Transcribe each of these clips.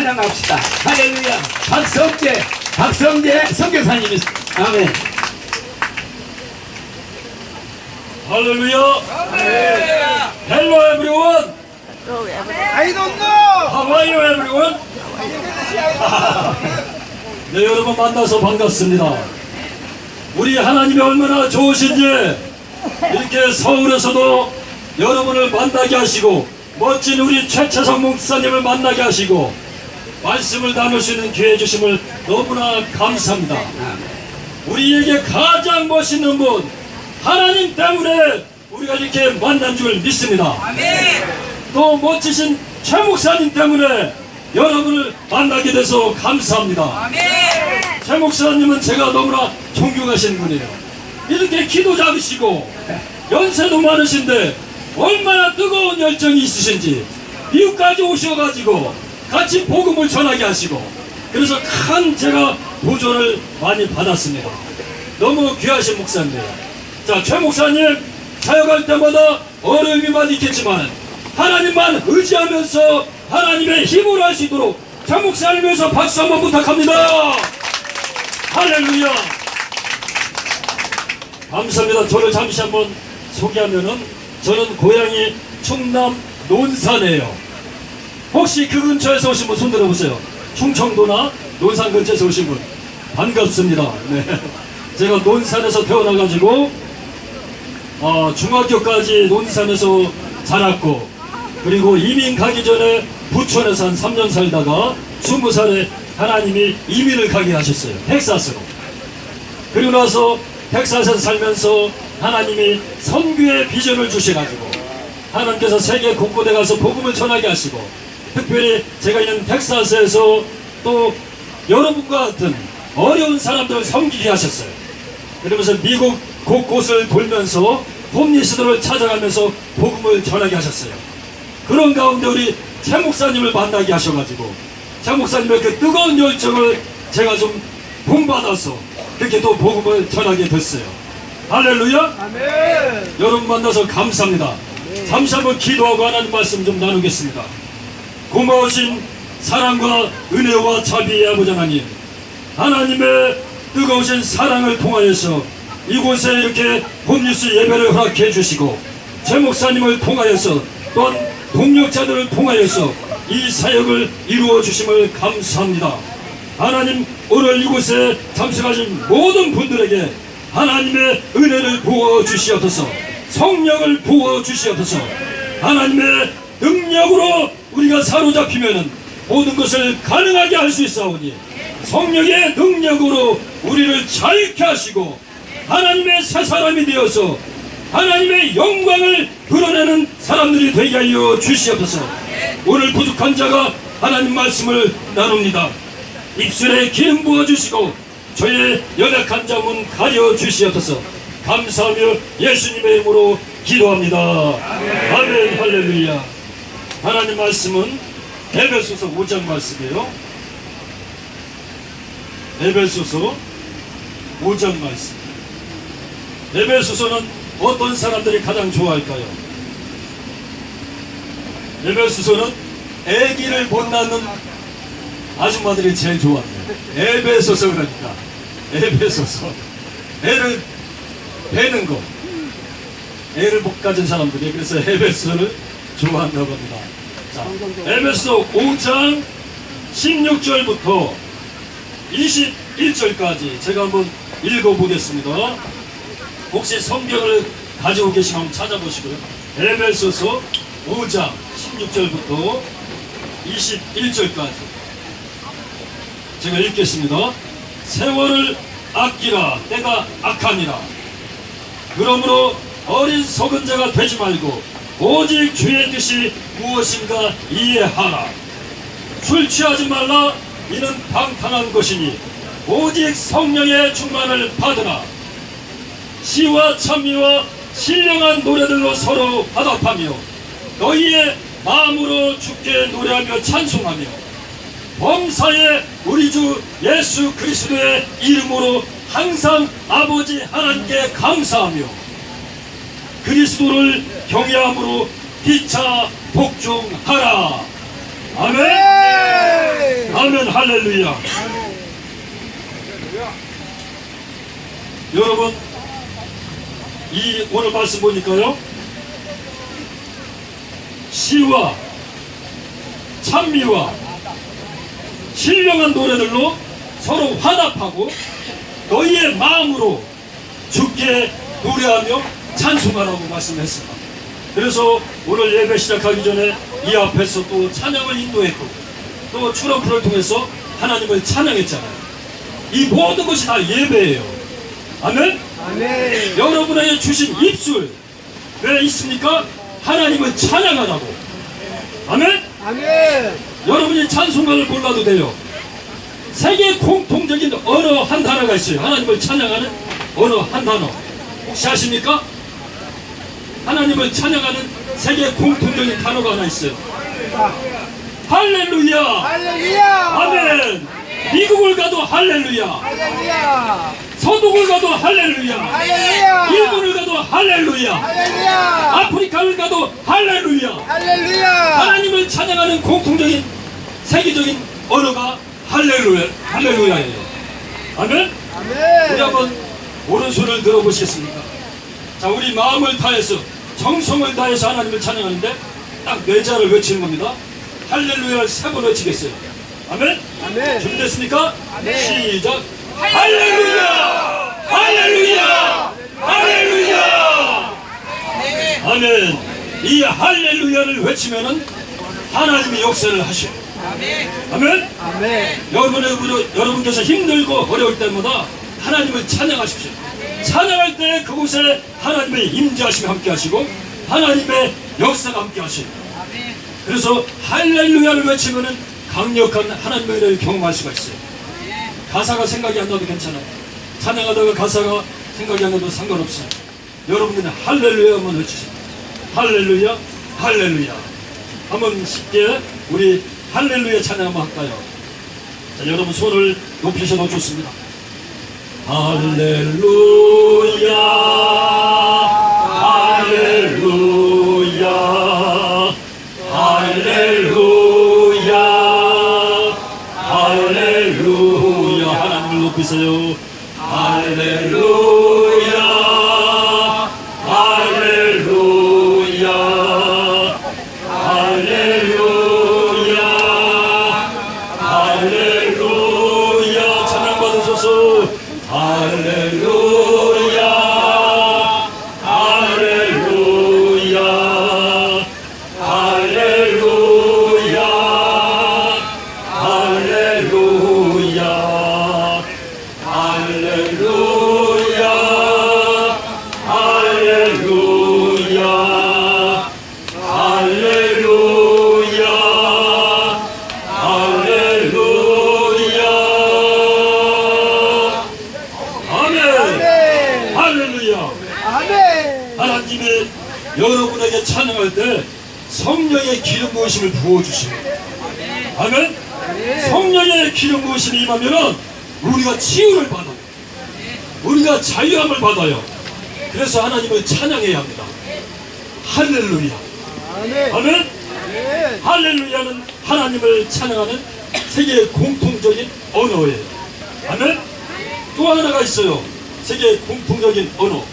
나갑시다. 할렐루야. 박성재 선교사님이 아멘. 할렐루야. Hello everyone. I don't know. How are you everyone? 네, 여러분 만나서 반갑습니다. 우리 하나님이 얼마나 좋으신지 이렇게 서울에서도 여러분을 만나게 하시고 멋진 우리 최채성 목사님을 만나게 하시고 말씀을 나눌 수 있는 기회 주심을 너무나 감사합니다. 우리에게 가장 멋있는 분 하나님 때문에 우리가 이렇게 만난 줄 믿습니다. 또 멋지신 최 목사님 때문에 여러분을 만나게 돼서 감사합니다. 최 목사님은 제가 너무나 존경하시는 분이에요. 이렇게 키도 작으시고 연세도 많으신데 얼마나 뜨거운 열정이 있으신지 미국까지 오셔가지고 같이 복음을 전하게 하시고 그래서 큰 제가 도전을 많이 받았습니다. 너무 귀하신 목사님이에요. 자, 최 목사님 사역할 때마다 어려움이 많이 있겠지만 하나님만 의지하면서 하나님의 힘으로 할 수 있도록 최 목사님 위해서 박수 한번 부탁합니다. 할렐루야. 감사합니다. 저를 잠시 한번 소개하면은 저는 고향이 충남 논산이에요. 혹시 그 근처에서 오신 분 손 들어보세요. 충청도나 논산 근처에서 오신 분 반갑습니다. 네. 제가 논산에서 태어나가지고 중학교까지 논산에서 자랐고 그리고 이민 가기 전에 부천에서 한 3년 살다가 20살에 하나님이 이민을 가게 하셨어요. 텍사스로. 그리고 나서 텍사스에서 살면서 하나님이 선교의 비전을 주셔가지고 하나님께서 세계 곳곳에 가서 복음을 전하게 하시고 특별히 제가 있는 텍사스에서 또 여러분과 같은 어려운 사람들을 섬기게 하셨어요. 그러면서 미국 곳곳을 돌면서 홈리스들을 찾아가면서 복음을 전하게 하셨어요. 그런 가운데 우리 최 목사님을 만나게 하셔가지고 최 목사님의 그 뜨거운 열정을 제가 좀 본받아서 그렇게 또 복음을 전하게 됐어요. 할렐루야. 아멘. 여러분 만나서 감사합니다. 잠시 한번 기도하고 하나님 말씀 좀 나누겠습니다. 고마우신 사랑과 은혜와 자비의 아버지 하나님, 하나님의 뜨거우신 사랑을 통하여서 이곳에 이렇게 홈리스 예배를 허락해 주시고 최 목사님을 통하여서 또한 동력자들을 통하여서 이 사역을 이루어 주심을 감사합니다. 하나님, 오늘 이곳에 참석하신 모든 분들에게 하나님의 은혜를 부어 주시옵소서, 성령을 부어 주시옵소서. 하나님의 능력으로 우리가 사로잡히면은 모든 것을 가능하게 할 수 있사오니 성령의 능력으로 우리를 자유케 하시고 하나님의 새 사람이 되어서 하나님의 영광을 드러내는 사람들이 되게 하여 주시옵소서. 오늘 부족한 자가 하나님 말씀을 나눕니다. 입술에 기름 부어주시고 저의 연약한 자문 가려 주시옵소서. 감사하며 예수님의 이름으로 기도합니다. 아멘. 할렐루야. 하나님 말씀은 에베소서 5장 말씀이에요. 에베소서 5장 말씀. 에베소서는 어떤 사람들이 가장 좋아할까요? 에베소서는 아기를 못 낳는 아줌마들이 제일 좋아합니다. 에베소서 그러니까 에베소서 애를 베는 거, 애를 못 가진 사람들이 그래서 에베소를 좋아한다고 합니다. 자, 에베소 5장 16절부터 21절까지 제가 한번 읽어보겠습니다. 혹시 성경을 가지고 계시면 찾아보시고요. 에베소서 5장 16절부터 21절까지 제가 읽겠습니다. 세월을 아끼라, 때가 악하니라. 그러므로 어린 속은 자가 되지 말고 오직 주의 뜻이 무엇인가 이해하라. 술 취하지 말라. 이는 방탕한 것이니 오직 성령의 충만을 받으라. 시와 찬미와 신령한 노래들로 서로 화답하며 너희의 마음으로 주께 노래하며 찬송하며 범사에 우리 주 예수 그리스도의 이름으로 항상 아버지 하나님께 감사하며 그리스도를 경외함으로 피차 복종하라. 아멘. 아멘 할렐루야. 여러분 이 오늘 말씀 보니까요, 시와 찬미와 신령한 노래들로 서로 화답하고 너희의 마음으로 주께 노래하며 찬송하라고 말씀했습니다. 그래서 오늘 예배 시작하기 전에 이 앞에서 또 찬양을 인도했고 또 트럼프를 통해서 하나님을 찬양했잖아요. 이 모든 것이 다 예배예요. 아멘? 아멘. 여러분에게 주신 입술 왜 있습니까? 하나님을 찬양하라고. 아멘? 아멘. 여러분이 찬송가를 골라도 돼요. 세계 공통적인 언어 한 단어가 있어요. 하나님을 찬양하는 언어 한 단어. 혹시 아십니까? 하나님을 찬양하는 세계 공통적인 단어가 하나 있어요. 할렐루야. 할렐루야. 아멘. 미국을 가도 할렐루야. 할렐루야. 서독을 가도 할렐루야. 할렐루야. 일본을 가도 할렐루야. 할렐루야. 아프리카를 가도 할렐루야. 할렐루야. 하나님을 찬양하는 공통적인 세계적인 언어가 할렐루야예요. 아멘. 우리 아멘. 한번 오른손을 들어보시겠습니까? 자, 우리 마음을 다해서 정성을 다해서 하나님을 찬양하는데 딱 네 자를 외치는 겁니다. 할렐루야를 3번 외치겠어요. 아멘. 아멘. 준비됐습니까? 아멘. 시작. 할렐루야! 할렐루야! 할렐루야! 아멘. 이 할렐루야를 외치면은 하나님이 역사를 하셔요. 아멘. 아멘. 여러분께서 힘들고 어려울 때마다 하나님을 찬양하십시오. 찬양할 때 그곳에 하나님의 임재하심이 함께 하시고 하나님의 역사가 함께 하시고, 그래서 할렐루야를 외치면은 강력한 하나님의 은혜를 경험할 수가 있어요. 가사가 생각이 안 나도 괜찮아요. 찬양하다가 가사가 생각이 안 나도 상관없어요. 여러분들은 할렐루야 한번 외치세요. 할렐루야, 할렐루야. 한번 쉽게 우리 할렐루야 찬양 한번 할까요? 자, 여러분 손을 높이셔도 좋습니다. 할렐루야, 할렐루야, 할렐루야, 할렐루야. 하나님을 높이세요. 할렐루야, 할렐루야, 할렐루야, 할렐루야. 찬양 받으소서. 할렐루야, 할렐루야, 할렐루야, 할렐루야, 할렐루야, 할렐루야, 할렐루야, 할렐루야. 아멘. 할렐루야. 아멘. 하나님이 여러분에게 찬양할 때 성령의 기름 부으심을 부어주십니다. 아멘. 성령의 기름 부으심이 임하면은 우리가 치유를 받아요. 우리가 자유함을 받아요. 그래서 하나님을 찬양해야 합니다. 할렐루야. 아멘. 아멘. 아멘. 할렐루야는 하나님을 찬양하는 세계의 공통적인 언어예요. 아멘. 또 하나가 있어요. 세계 공통적인 언어.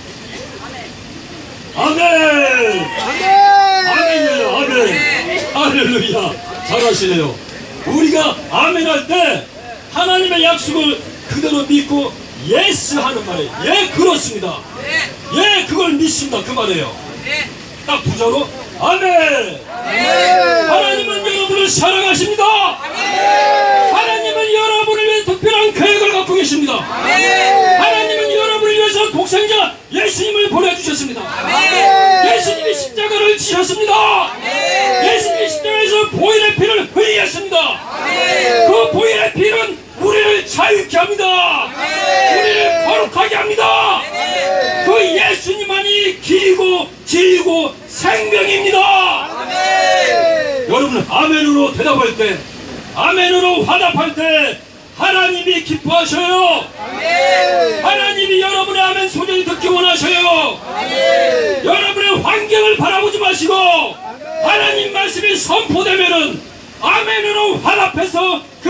아멘. 아멘이에요. 아멘. 할렐루야. 잘하시네요. 우리가 아멘 할 때 하나님의 약속을 그대로 믿고 예스 하는 말이에요. 예, 그렇습니다. 예, 그걸 믿습니다. 그 말이에요. 딱 두 자로 아멘. 하나님은 여러분을 사랑하십니다. 하나님은 여러분을 위해 특별한 계획을 갖고 계십니다. 하나님은 여러분을 위해서 독생자 예수님을 보내주셨습니다. 예수님이 십자가를 지셨습니다. 예수님이 십자가에서 보혈의 피를 흘리셨습니다. 그 보혈의 피는 우리를 자유케 합니다. 우리를 거룩하게 합니다. 그 예수님만이 길이고 진리고 생명입니다. 여러분 아멘으로 대답할 때, 아멘으로 화답할 때 하나님이 기뻐하셔요. 하나님이 여러분의 아멘 소리를 듣기 원하셔요. 여러분의 환경을 바라보지 마시고 하나님 말씀이 선포되면은 아멘으로 화답해서 그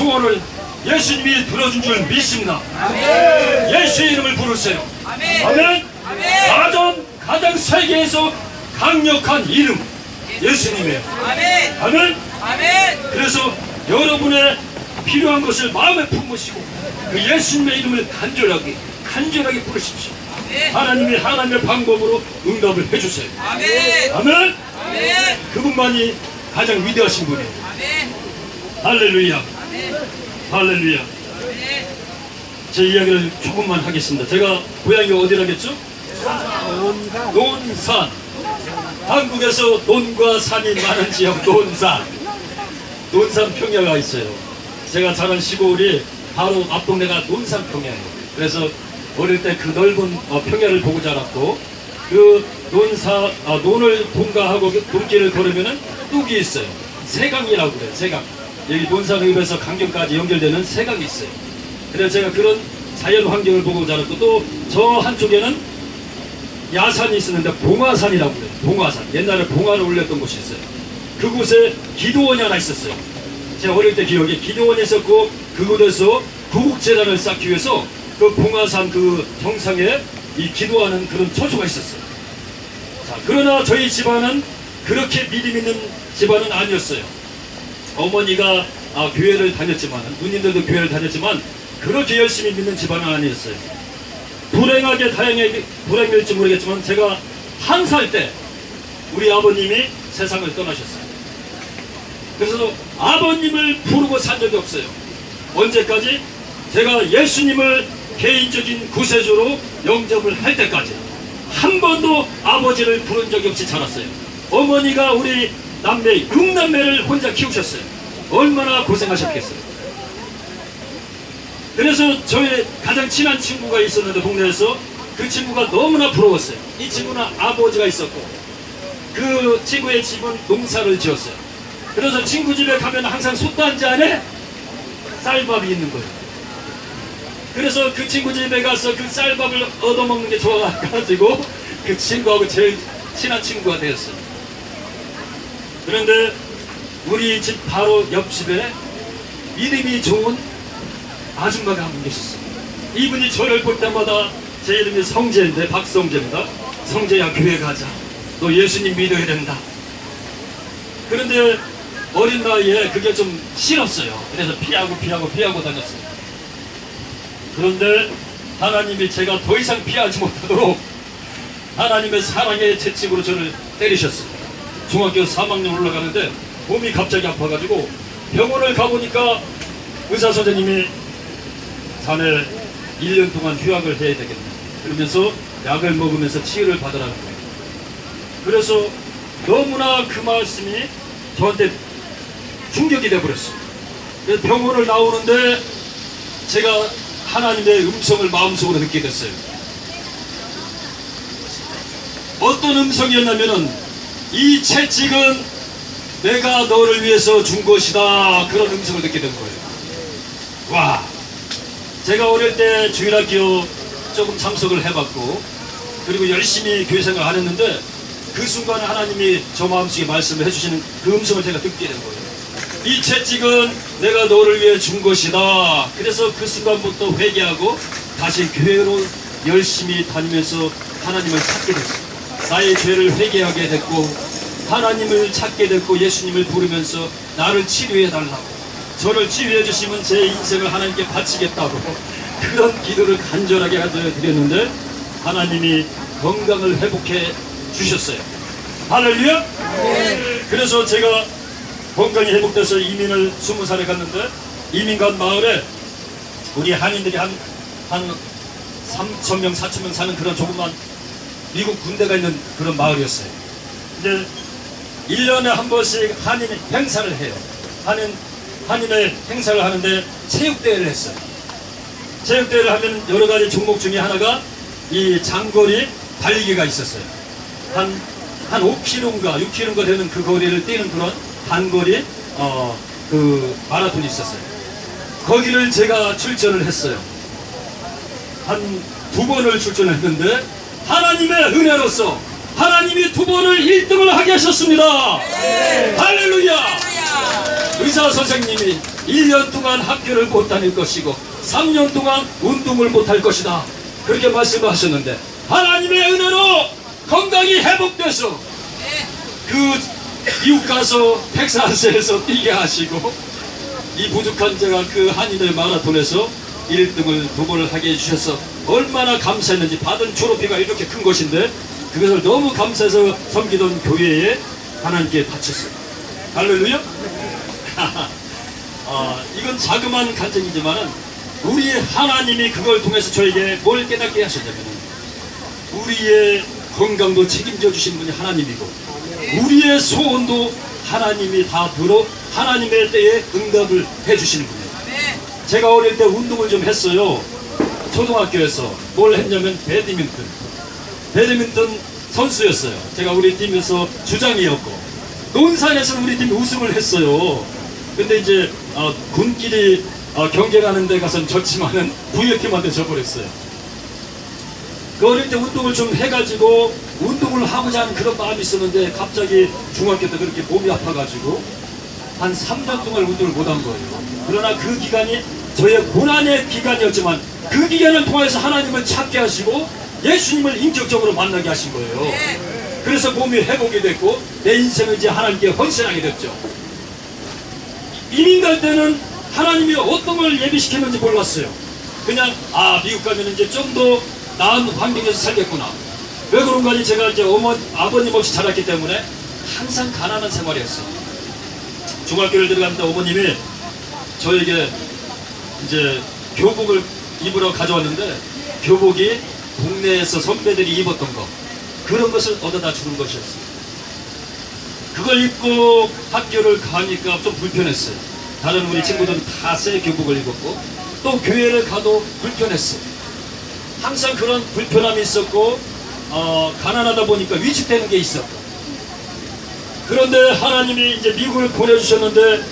소원을 예수님이 들어준 줄 믿습니다. 예수의 이름을 부르세요. 아멘. 가장 세계에서 강력한 이름 예수님이에요. 아멘. 그래서 여러분의 필요한 것을 마음에 품으시고 그 예수님의 이름을 간절하게 부르십시오. 하나님의 방법으로 응답을 해주세요. 아멘. 그분만이 가장 위대하신 분이에요. 할렐루야. 할렐루야. 제 이야기를 조금만 하겠습니다. 제가 고향이 어디라겠죠? 논산. 한국에서 논과 산이 많은 지역 논산 평야가 있어요. 제가 자란 시골이 바로 앞동네가 논산 평야예요. 그래서 어릴 때 그 넓은 평야를 보고 자랐고, 그 논을 통과하고 돈길을 걸으면은 뚝이 있어요. 세강이라고 그래요. 세강. 여기 논산읍에서 강경까지 연결되는 세강이 있어요. 그래서 제가 그런 자연 환경을 보고 자랐고, 또 저 한쪽에는 야산이 있었는데 봉화산이라고 그래요. 봉화산. 옛날에 봉화를 올렸던 곳이 있어요. 그곳에 기도원이 하나 있었어요. 제가 어릴 때 기억에 기도원이 있었고, 그곳에서 구국재단을 쌓기 위해서 그 봉화산 그 정상에 이 기도하는 그런 처소가 있었어요. 자, 그러나 저희 집안은 그렇게 믿음 있는 집안은 아니었어요. 어머니가 교회를 다녔지만, 누님들도 교회를 다녔지만 그렇게 열심히 믿는 집안은 아니었어요. 불행일지 모르겠지만 제가 1살 때 우리 아버님이 세상을 떠나셨어요. 그래서 아버님을 부르고 산 적이 없어요. 언제까지? 제가 예수님을 개인적인 구세주로 영접을 할 때까지 한 번도 아버지를 부른 적이 없이 자랐어요. 어머니가 우리 남매 6남매를 혼자 키우셨어요. 얼마나 고생하셨겠어요. 그래서 저의 가장 친한 친구가 있었는데, 동네에서 그 친구가 너무나 부러웠어요. 이 친구는 아버지가 있었고 그 친구의 집은 농사를 지었어요. 그래서 친구 집에 가면 항상 솥단지 안에 쌀밥이 있는 거예요. 그래서 그 친구 집에 가서 그 쌀밥을 얻어먹는 게 좋아가지고 그 친구하고 제일 친한 친구가 되었어요. 그런데 우리 집 바로 옆집에 이름이 좋은 아줌마가 한 분 계셨어요. 이분이 저를 볼 때마다, 제 이름이 성재인데 박성재입니다. 성재야, 교회 가자. 너 예수님 믿어야 된다. 그런데 어린 나이에 그게 좀 싫었어요. 그래서 피하고 다녔어요. 그런데 하나님이 제가 더 이상 피하지 못하도록 하나님의 사랑의 채찍으로 저를 때리셨어요. 중학교 3학년 올라가는데 몸이 갑자기 아파가지고 병원을 가보니까 의사 선생님이 자네 1년 동안 휴학을 해야 되겠네. 그러면서 약을 먹으면서 치유를 받으라는 거예요. 그래서 너무나 그 말씀이 저한테 충격이 돼버렸어요. 그래서 병원을 나오는데 제가 하나님의 음성을 마음속으로 듣게 됐어요. 어떤 음성이었냐면은, 이 채찍은 내가 너를 위해서 준 것이다. 그런 음성을 듣게 된 거예요. 와, 제가 어릴 때 주일학교 조금 참석을 해봤고, 그리고 열심히 교회생활을 안 했는데, 그 순간에 하나님이 저 마음속에 말씀을 해주시는 그 음성을 제가 듣게 된 거예요. 이 채찍은 내가 너를 위해 준 것이다. 그래서 그 순간부터 회개하고 다시 교회로 열심히 다니면서 하나님을 찾게 됐어요. 나의 죄를 회개하게 됐고, 하나님을 찾게 됐고, 예수님을 부르면서 나를 치료해 달라고, 저를 치유해 주시면 제 인생을 하나님께 바치겠다고 그런 기도를 간절하게 드렸는데, 하나님이 건강을 회복해 주셨어요. 할렐루야. 그래서 제가 건강이 회복돼서 이민을 20살에 갔는데, 이민 간 마을에 우리 한인들이 한 3,000명, 4,000명 사는 그런 조그만 미국 군대가 있는 그런 마을이었어요. 이제 1년에 한 번씩 한인 행사를 해요. 한인의 행사를 하는데 체육대회를 했어요. 체육대회를 하면 여러 가지 종목 중에 하나가 이 장거리 달리기가 있었어요. 한 5km인가 6km인가 되는 그 거리를 뛰는 그런 단거리 그 마라톤이 있었어요. 거기를 제가 출전을 했어요. 한 2번을 출전했는데 하나님의 은혜로서 하나님이 2번을 1등을 하게 하셨습니다. 할렐루야. 의사 선생님이 1년 동안 학교를 못 다닐 것이고 3년 동안 운동을 못 할 것이다. 그렇게 말씀하셨는데 하나님의 은혜로 건강이 회복돼서 그 미국 가서 텍사스에서 뛰게 하시고 이 부족한 제가 그 한인의 마라톤에서 1등을 2번을 하게 해주셔서 얼마나 감사했는지 받은 트로피가 이렇게 큰 것인데 그것을 너무 감사해서 섬기던 교회에 하나님께 바쳤어요. 할렐루야. 이건 자그마한 간증이지만은 우리 하나님이 그걸 통해서 저에게 뭘 깨닫게 하셨냐면 우리의 건강도 책임져 주신 분이 하나님이고 우리의 소원도 하나님이 다 들어 하나님의 때에 응답을 해 주시는 분이에요. 제가 어릴 때 운동을 좀 했어요. 초등학교에서 뭘 했냐면 배드민턴 선수였어요. 제가 우리 팀에서 주장이었고 논산에서는 우리 팀이 우승을 했어요. 근데 이제 군끼리 경쟁하는 데 가서는 졌지만은 부여팀한테 져버렸어요. 그 어릴 때 운동을 좀 해가지고 운동을 하고자 하는 그런 마음이 있었는데 갑자기 중학교 때 그렇게 몸이 아파가지고 한 3년 동안 운동을 못한 거예요. 그러나 그 기간이 저의 고난의 기간이었지만 그 기간을 통해서 하나님을 찾게 하시고 예수님을 인격적으로 만나게 하신 거예요. 그래서 몸이 회복이 됐고 내 인생을 이제 하나님께 헌신하게 됐죠. 이민 갈 때는 하나님이 어떤 걸 예비시켰는지 몰랐어요. 그냥 미국 가면 이제 좀 더 나은 환경에서 살겠구나. 왜 그런가 하니 제가 이제 아버님 없이 자랐기 때문에 항상 가난한 생활이었어요. 중학교를 들어갔는데 어머님이 저에게 이제 교복을 입으러 가져왔는데 교복이 동네에서 선배들이 입었던 거 그런 것을 얻어다 주는 것이었어요. 그걸 입고 학교를 가니까 좀 불편했어요. 다른 우리 친구들은 다 새 교복을 입었고 또 교회를 가도 불편했어요. 항상 그런 불편함이 있었고 가난하다 보니까 위축되는 게 있었고 그런데 하나님이 이제 미국을 보내주셨는데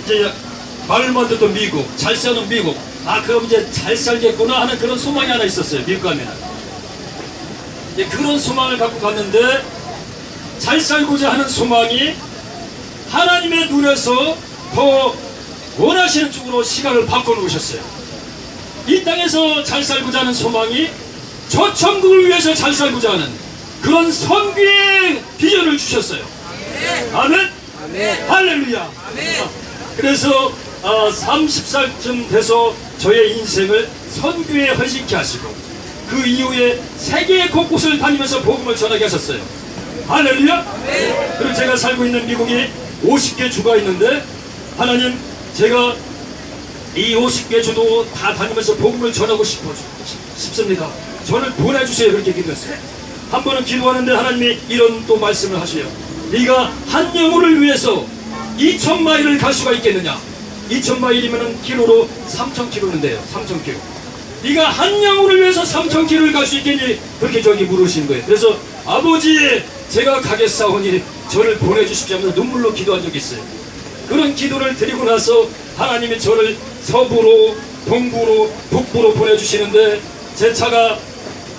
이제 말만 듣던 미국 잘 사는 미국 그럼 이제 잘 살겠구나 하는 그런 소망이 하나 있었어요. 미국 가면 그런 소망을 갖고 갔는데 잘 살고자 하는 소망이 하나님의 눈에서 더 원하시는 쪽으로 시간을 바꿔놓으셨어요. 이 땅에서 잘 살고자 하는 소망이 저 천국을 위해서 잘 살고자 하는 그런 선교의 비전을 주셨어요. 아멘. 아멘. 할렐루야. 아멘. 그래서 30살쯤 돼서 저의 인생을 선교에 헌신케 하시고 그 이후에 세계 곳곳을 다니면서 복음을 전하게 하셨어요. 할렐루야. 아멘. 그리고 제가 살고 있는 미국이 50개 주가 있는데 하나님 제가 이 50개 주도 다 다니면서 복음을 전하고 싶습니다. 저를 보내주세요. 그렇게 기도했어요. 한 번은 기도하는데 하나님이 이런 또 말씀을 하셔요. 네가 한 영혼을 위해서 2,000마일을 갈 수가 있겠느냐. 2,000마일이면 키로로 3,000km인데요. 3,000km. 네가 한 영혼을 위해서 3,000km를 갈 수 있겠니? 그렇게 저기 물으신 거예요. 그래서 아버지 제가 가겠사오니 저를 보내주십시오 하면서 눈물로 기도한 적이 있어요. 그런 기도를 드리고 나서 하나님이 저를 서부로 동부로 북부로 보내주시는데 제 차가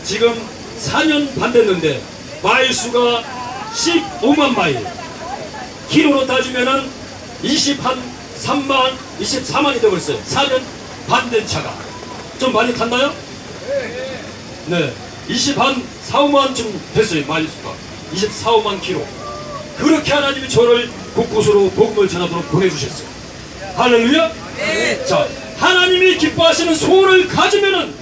지금 4년 반 됐는데 마일 수가 15만 마일 키로로 따지면은 24만이 되어버렸어요. 4년 반 된 차가 좀 많이 탔나요? 네, 24~25만쯤 됐어요. 마일 수가 24~25만 키로. 그렇게 하나님이 저를 곳곳으로 복음을 전하도록 보내주셨어요. 할렐루야. 네. 자, 하나님이 기뻐하시는 소원을 가지면은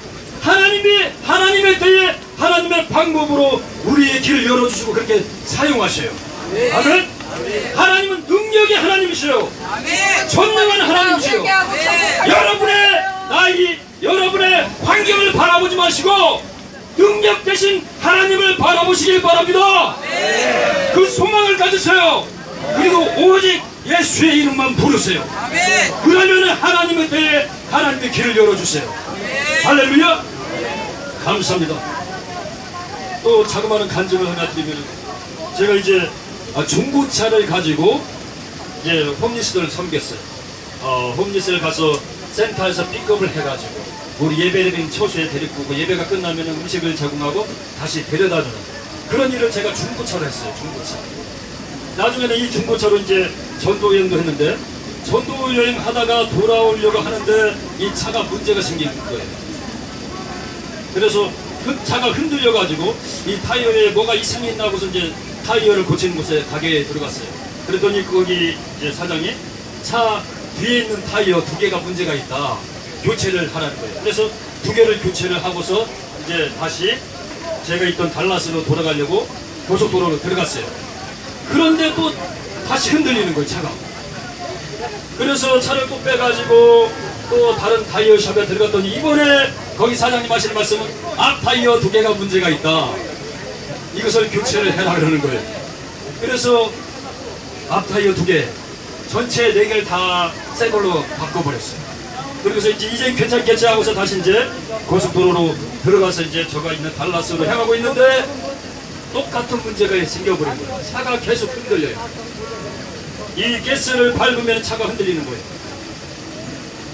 하나님의 때에 하나님의 방법으로 우리의 길을 열어주시고 그렇게 사용하셔요. 네. 아멘. 네. 하나님은 능력의 하나님이시요. 네. 전능한 하나님이시요. 네. 여러분의 나이, 여러분의 환경을 바라보지 마시고 능력 대신 하나님을 바라보시길 바랍니다. 네. 그 소망을 가지세요. 그리고 오직 예수의 이름만 부르세요. 아멘. 그러면 하나님의 때에 하나님의 길을 열어주세요. 아멘. 할렐루야. 감사합니다. 또 자그마한 간증을 하나 드리면 제가 이제 중고차를 가지고 이제 홈리스들을 섬겼어요. 홈리스를 가서 센터에서 픽업을 해가지고 우리 예배드린 처소에 데리고 오고 예배가 끝나면 음식을 제공하고 다시 데려다주는 그런 일을 제가 중고차로 했어요. 중고차. 나중에는 이 중고차로 이제 전도 여행도 했는데 전도 여행 하다가 돌아오려고 하는데 이 차가 문제가 생긴 거예요. 그래서 그 차가 흔들려가지고 이 타이어에 뭐가 이상이 있나 하고서 이제 타이어를 고치는 곳에 가게에 들어갔어요. 그랬더니 거기 이제 사장이 차 뒤에 있는 타이어 2개가 문제가 있다. 교체를 하라는 거예요. 그래서 2개를 교체를 하고서 이제 다시 제가 있던 달라스로 돌아가려고 고속도로로 들어갔어요. 그런데 또 다시 흔들리는 거예요, 차가. 그래서 차를 또 빼가지고 또 다른 타이어 샵에 들어갔더니 이번에 거기 사장님 하시는 말씀은 앞 타이어 2개가 문제가 있다. 이것을 교체를 해라 그러는 거예요. 그래서 앞 타이어 2개, 전체 4개를 다 새 걸로 바꿔버렸어요. 그래서 이제 괜찮겠지 하고서 다시 이제 고속도로로 들어가서 이제 저가 있는 달라스로 향하고 있는데 똑같은 문제가 생겨버린 거예요. 차가 계속 흔들려요. 이 가스를 밟으면 차가 흔들리는 거예요.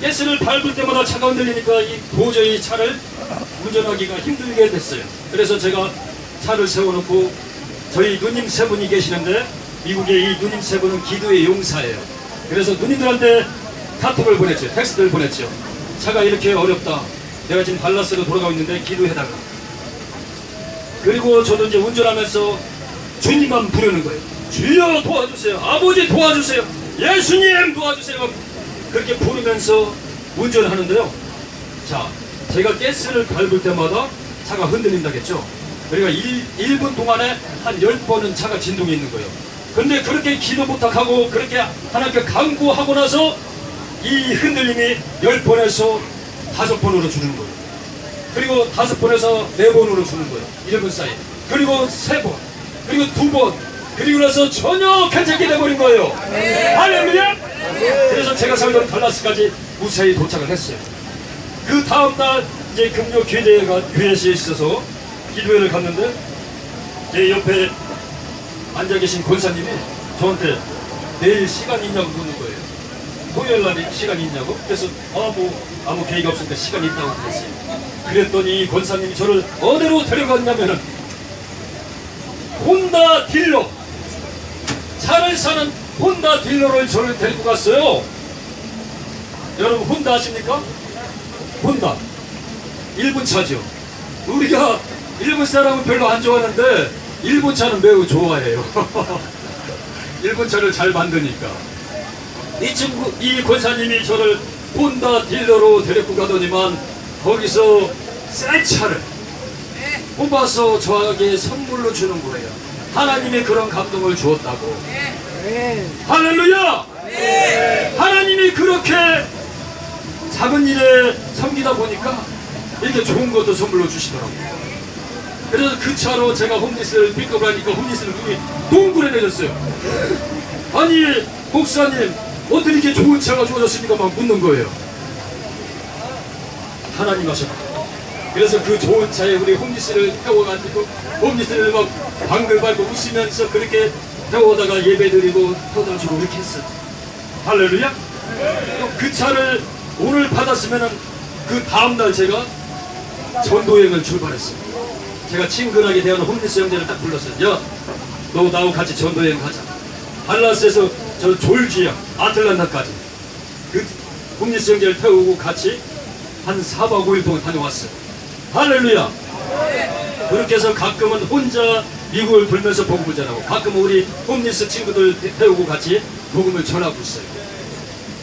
가스를 밟을 때마다 차가 흔들리니까 이 도저히 차를 운전하기가 힘들게 됐어요. 그래서 제가 차를 세워놓고 저희 누님 3분이 계시는데 미국의 이 누님 3분은 기도의 용사예요. 그래서 누님들한테 카톡을 보냈죠. 텍스트를 보냈죠. 차가 이렇게 어렵다. 내가 지금 달라스로 돌아가고 있는데 기도해달라. 그리고 저도 이제 운전하면서 주님만 부르는 거예요. 주여 도와주세요. 아버지 도와주세요. 예수님 도와주세요. 그렇게 부르면서 운전하는데요. 자, 제가 가스를 밟을 때마다 차가 흔들린다겠죠. 그러니까 1분 동안에 한 10번은 차가 진동이 있는 거예요. 근데 그렇게 기도 부탁하고 그렇게 하나님께 간구하고 나서 이 흔들림이 10번에서 5번으로 주는 거예요. 그리고 5번에서 4번으로 주는 거예요. 1분 사이. 그리고 3번. 그리고 2번. 그리고 나서 전혀 괜찮게 돼버린 거예요. 할렐루야! 그래서 제가 살던 달라스까지 무사히 도착을 했어요. 그 다음날 이제 금요 교회에 있어서 기도회를 갔는데 제 옆에 앉아 계신 권사님이 저한테 내일 시간 있냐고 묻는 거예요. 토요일날에 시간이 있냐고? 그래서 아무 계획이 없으니까 시간이 있다고 그랬어요. 그랬더니 권사님이 저를 어디로 데려갔냐면은 혼다 딜러, 차를 사는 혼다 딜러를 저를 데리고 갔어요. 여러분 혼다 아십니까? 혼다 일본 차죠. 우리가 일본 사람은 별로 안 좋아하는데 일본 차는 매우 좋아해요. 일본 차를 잘 만드니까. 이 권사님이 저를 혼다 딜러로 데리고 가더니만 거기서 새 차를 뽑아서 저에게 선물로 주는 거예요. 하나님의 그런 감동을 주었다고. 할렐루야! 하나님이 그렇게 작은 일에 섬기다 보니까 이렇게 좋은 것도 선물로 주시더라고요. 그래서 그 차로 제가 홈리스를 픽업을 하니까 홈리스는 눈이 동그래 내렸어요. 아니 목사님 어떻게 이렇게 좋은 차가 주어졌습니까? 막 묻는 거예요. 하나님 하셨다. 그래서 그 좋은 차에 우리 홈리스를 태워가지고 홈리스를 막 방글방글 웃으면서 그렇게 태워다가 예배드리고 터다주고 이렇게 했어요. 할렐루야? 그 차를 오늘 받았으면은 그 다음날 제가 전도여행을 출발했어요. 제가 친근하게 대하는 홈리스 형제를 딱 불렀어요. 야, 너 나하고 같이 전도여행 가자. 달라스에서 저 졸지아, 아틀란타까지 그 홈리스 형제를 태우고 같이 한 4박 5일 동안 다녀왔어요. 할렐루야! 그렇게 해서 가끔은 혼자 미국을 돌면서 복음을 전하고 가끔은 우리 홈리스 친구들 태우고 같이 복음을 전하고 있어요.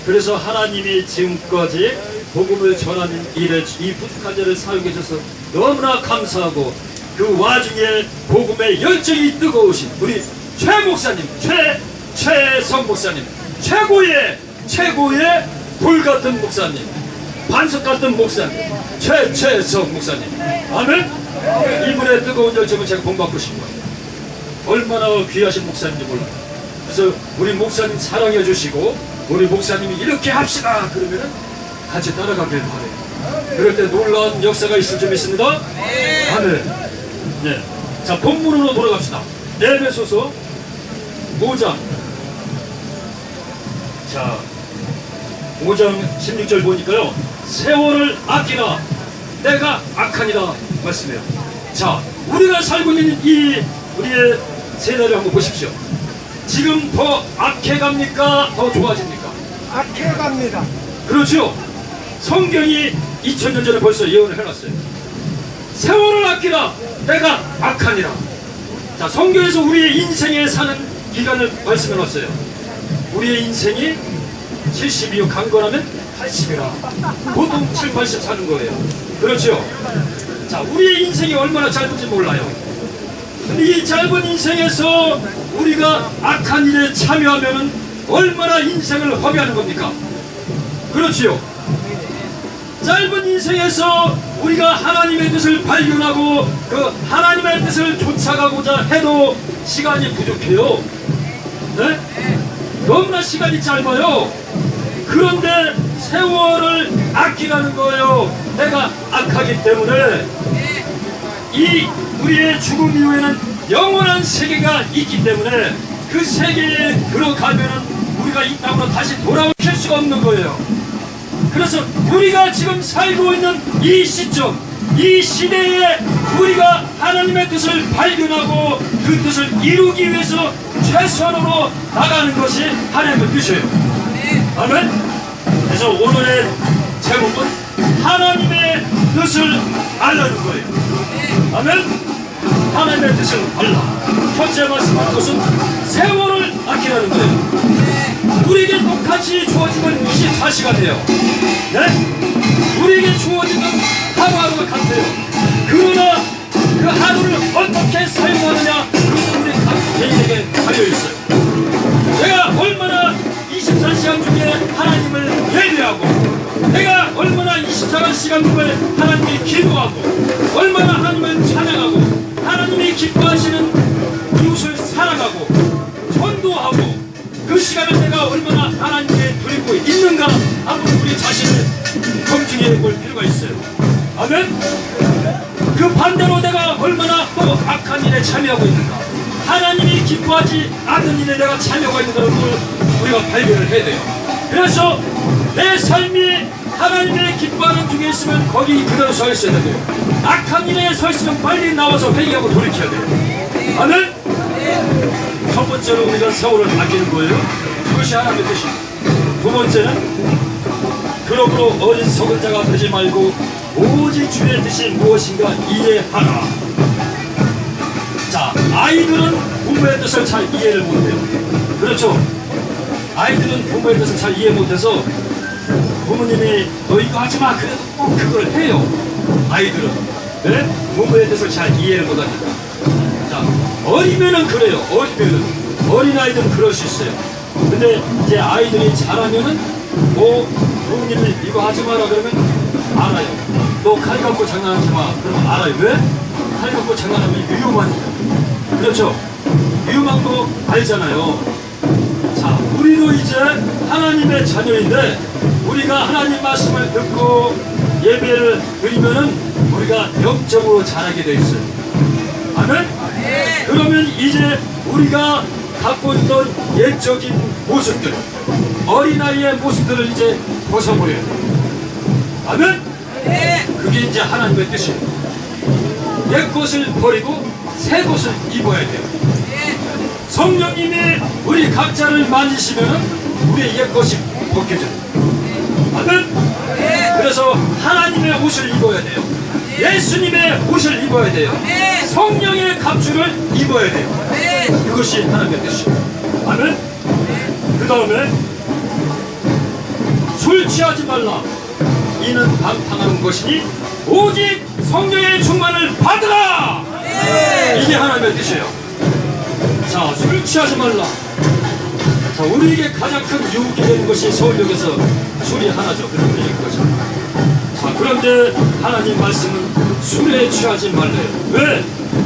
그래서 하나님이 지금까지 복음을 전하는 일에 이 부족한 자를 사용해 주셔서 너무나 감사하고 그 와중에 복음의 열정이 뜨거우신 우리 최 목사님, 최성 목사님, 최고의 불같은 목사님, 반석 같은 목사님, 최성 목사님. 아멘. 이분의 뜨거운 열정을 제가 본받고 싶어요. 얼마나 귀하신 목사님인지 몰라요. 그래서 우리 목사님 사랑해 주시고 우리 목사님이 이렇게 합시다 그러면은 같이 따라가길 바래요. 그럴 때 놀라운 역사가 있을 줄 믿습니다. 아멘. 네. 자, 본문으로 돌아갑시다. 에베소서 5장. 자, 5장 16절 보니까요. 세월을 아끼라 내가 악하니라 말씀해요. 자, 우리가 살고 있는 이 우리의 세대를 한번 보십시오. 지금 더 악해갑니까? 더 좋아집니까? 악해갑니다. 그렇죠. 성경이 2000년 전에 벌써 예언을 해놨어요. 세월을 아끼라 내가 악하니라. 자, 성경에서 우리의 인생에 사는 기간을 말씀해놨어요. 우리의 인생이 70이요 강건하면 80이라. 보통 7, 80 사는 거예요. 그렇죠. 자, 우리의 인생이 얼마나 짧은지 몰라요. 근데 이 짧은 인생에서 우리가 악한 일에 참여하면 얼마나 인생을 허비하는 겁니까? 그렇지요. 짧은 인생에서 우리가 하나님의 뜻을 발견하고 그 하나님의 뜻을 쫓아가고자 해도 시간이 부족해요. 네? 너무나 시간이 짧아요. 그런데 세월을 아끼라는 거예요. 내가 악하기 때문에. 이 우리의 죽음 이후에는 영원한 세계가 있기 때문에 그 세계에 들어가면은 우리가 이 땅으로 다시 돌아올 수가 없는 거예요. 그래서 우리가 지금 살고 있는 이 시점, 이 시대에 우리가 하나님의 뜻을 발견하고 그 뜻을 이루기 위해서 최선으로 나가는 것이 하나님의 뜻이에요. 아멘. 그래서 오늘의 제목은 하나님의 뜻을 알라는 거예요. 아멘. 하나님의 뜻을 알라. 첫째 말씀하는 것은 세월을 아끼라는 거예요. 우리에게 똑같이 주어지는 24시간이에요. 네? 우리에게 주어지는 하루하루가 같아요. 그러나 그 하루를 어떻게 사용하느냐, 그것은 우리 각 개인에게 달려있어요. 내가 얼마나 24시간 중에 하나님을 예배하고, 내가 얼마나 24시간 중에 하나님께 기도하고, 얼마나 하나님을 찬양하고, 하나님이 기뻐하시는 이웃을 사랑하고 전도하고, 그 시간을 내가 얼마나 하나님께 드리고 있는가 한번 우리 자신을 검증해 볼 필요가 있어요. 아멘. 그 반대로 내가 얼마나 또 악한 일에 참여하고 있는가, 하나님이 기뻐하지 않는 일에 내가 참여하고 있는가를 우리가 발견을 해야 돼요. 그래서 내 삶이 하나님의 기뻐하는 중에 있으면 거기 그대로 서 있어야 돼요. 악한 일에 서 있으면 빨리 나와서 회개하고 돌이켜야 돼요. 아멘. 첫 번째로 우리가 세월을 아끼는 거예요. 그것이 하나님의 뜻입니다. 두 번째는 그러므로 어리석은 자가 되지 말고 오직 주의 뜻이 무엇인가 이해하라. 자, 아이들은 부모의 뜻을 잘 이해를 못해요. 그렇죠. 아이들은 부모의 뜻을 잘 이해 못해서 부모님이 너 이거 하지마 그래도 꼭 그걸 해요. 아이들은. 네? 부모의 뜻을 잘 이해를 못합니다. 자, 어리면은 그래요. 어린아이들은 그럴 수 있어요. 근데 이제 아이들이 자라면은 부모님이 이거 하지 마라 그러면 알아요. 너 칼 갖고 장난하지 마 그러면 알아요. 왜? 칼 갖고 장난하면 위험하니까. 그렇죠. 위험한 거 알잖아요. 자, 우리도 이제 하나님의 자녀인데 우리가 하나님 말씀을 듣고 예배를 드리면은 우리가 영적으로 자라게 돼 있어요. 아멘? 그러면 이제 우리가 갖고 있던 옛적인 모습들, 어린아이의 모습들을 이제 벗어버려야 돼요. 아멘? 그게 이제 하나님의 뜻이에요. 옛 것을 버리고 새 것을 입어야 돼요. 성령님이 우리 각자를 만지시면 우리의 옛 것이 벗겨져요. 아멘? 그래서 하나님의 옷을 입어야 돼요. 예수님의 옷을 입어야 돼요. 성령의 갑주를 입어야 돼요. 그것이 하나님의 뜻이에요. 아멘? 그 다음에 술 취하지 말라. 이는 방탕한 것이니 오직 성령의 충만을 받으라. 이게 하나님의 뜻이에요. 자, 술 취하지 말라. 자, 우리에게 가장 큰 유혹이 되는 것이 서울역에서 술이 하나죠. 그것이. 자, 그런데 하나님 말씀은 술에 취하지 말래요. 왜?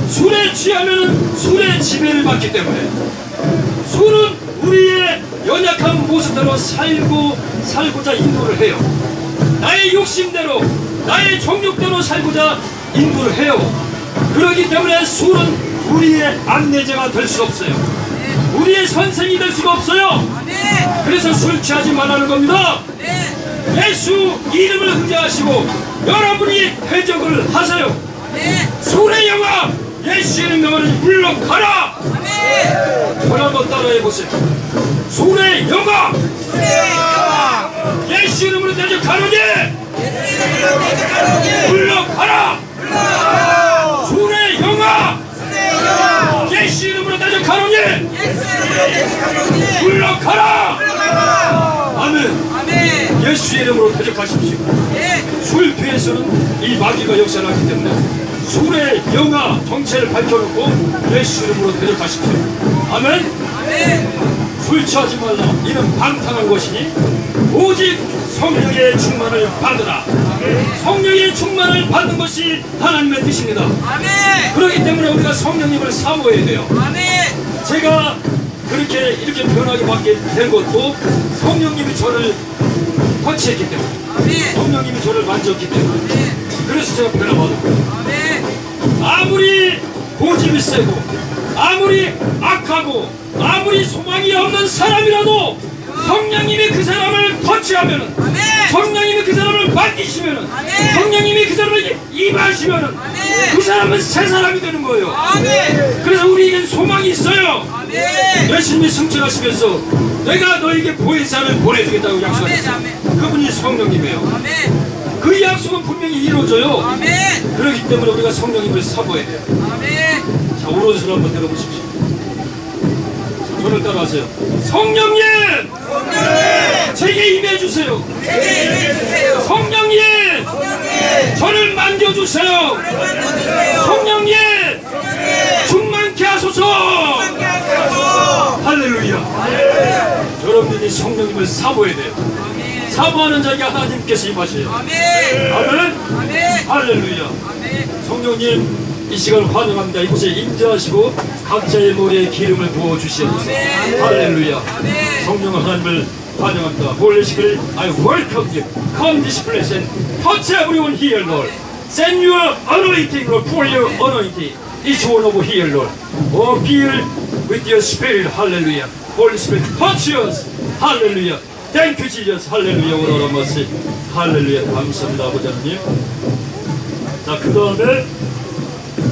술에 취하면은 술의 지배를 받기 때문에. 술은 우리의 연약한 모습대로 살고자 인도를 해요. 나의 욕심대로, 나의 정욕대로 살고자 인도를 해요. 그렇기 때문에 술은 우리의 안내자가 될 수 없어요. 우리의 선생이 될 수가 없어요. 그래서 술 취하지 말라는 겁니다. 예수 이름을 의지하시고 여러분이 회적을 하세요. 술의 영아, 예수의 명을 물러가라. 저를 한번 따라해 보세요. 술의 영아, 예수 이름으로 대적하노니 물러가라. 술의 영아 예수 이름으로 대적하노니 물러가라. 아멘. 예수 이름으로 대적하십시오. 술 뒤에서는 이 마귀가 역사를 하기 때문에 술의 영아 정체를 밝혀놓고 예수 이름으로 대적하십시오. 아멘. 술 취하지 말라. 이는 방탕한 것이니 오직 성령의 충만을 받으라. 성령의 충만을 받는 것이 하나님의 뜻입니다. 그렇기 때문에 우리가 성령님을 사모해야 돼요. 제가 그렇게 이렇게 변하게 받게 된 것도 성령님이 저를 터치했기 때문에, 성령님이 저를 만졌기 때문에, 그래서 제가 변화받았고, 아무리 고집이 세고 아무리 악하고 아무리 소망이 없는 사람이라도 성령님이 그 사람을 터치하면은, 성령님이 그 사람을 만지시면은, 성령님이 그 사람을 임하시면은 그 사람은 새 사람이 되는 거예요. 그래서 우리에겐 소망이 있어요. 예수님이 승천하시면서 내가 너에게 보혜사를 보내주겠다고 약속하셨어요. 그분이 성령님이에요. 그 약속은 분명히 이루어져요. 그렇기 때문에 우리가 성령님을 사모해야 돼요. 자, 오른손을 한번 들어보십시오. 저를 따라하세요. 성령님! 제게 임해주세요. 성령님! 저를 만져주세요. 성령님! 충만케 하소서. 할렐루야. 여러분들이 성령님을 사모해야 돼요. 사모하는 자에게 하나님께서 임하셔요. 아멘. 할렐루야. 성령님, 이 시간을 환영합니다. 이곳에 임재하시고 각자의 머리에 기름을 부어주시옵소서. 할렐루야. 성령 하나님을 환영합니다. Holy Spirit, I welcome you. Come this place and touch everyone here, Lord. Send your anointing, Lord. Pour your anointing. Each one over here, Lord. Oh, fill with your spirit. Hallelujah. Holy Spirit, touch us. Hallelujah. Thank you, Jesus. Hallelujah. 오라라마시. 할렐루야. 감사합니다, 아버지 하나님. 자, 그 다음에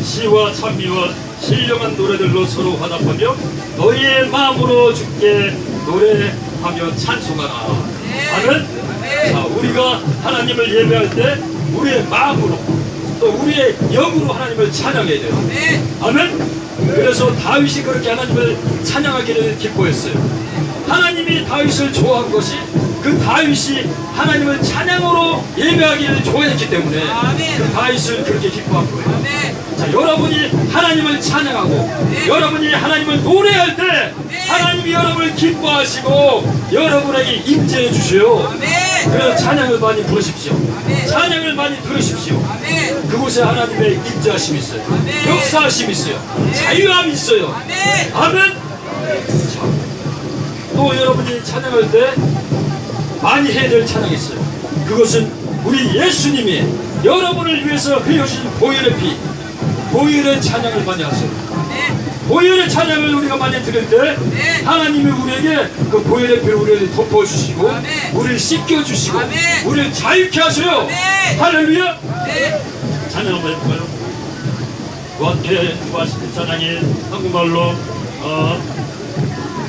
시와 찬미와 신령한 노래들로 서로 화답하며 너희의 마음으로 주께 노래하며 찬송하라. 아멘. 자, 우리가 하나님을 예배할 때 우리의 마음으로 또 우리의 영으로 하나님을 찬양해야 돼요. 아멘. 그래서 다윗이 그렇게 하나님을 찬양하기를 기뻐했어요. 하나님이 다윗을 좋아한 것이 그 다윗이 하나님을 찬양으로 예배하기를 좋아했기 때문에 그 다윗을 그렇게 기뻐한 거예요. 자, 여러분이 하나님을 찬양하고 여러분이 하나님을 노래할 때 하나님이 여러분을 기뻐하시고 여러분에게 임재해 주셔요. 그래서 찬양을 많이 부르십시오. 찬양을 많이 들으십시오. 그곳에 하나님의 임재하심이 있어요. 역사하심이 있어요. 자유함이 있어요. 아멘. 자, 또 여러분이 찬양할 때 많이 해야 될 찬양이 있어요. 그것은 우리 예수님이 여러분을 위해서 흘려주신 보혈의 피, 보혈의 찬양을 많이 하세요. 보혈의 찬양을 우리가 많이 들을 때 하나님이 우리에게 그 보혈의 피를 우리에게 덮어주시고 우리를 씻겨주시고 우리를 자유케 하셔요. 할렐루야. 찬양 한번 해볼까요? 구원케 구하시는 찬양이 한국말로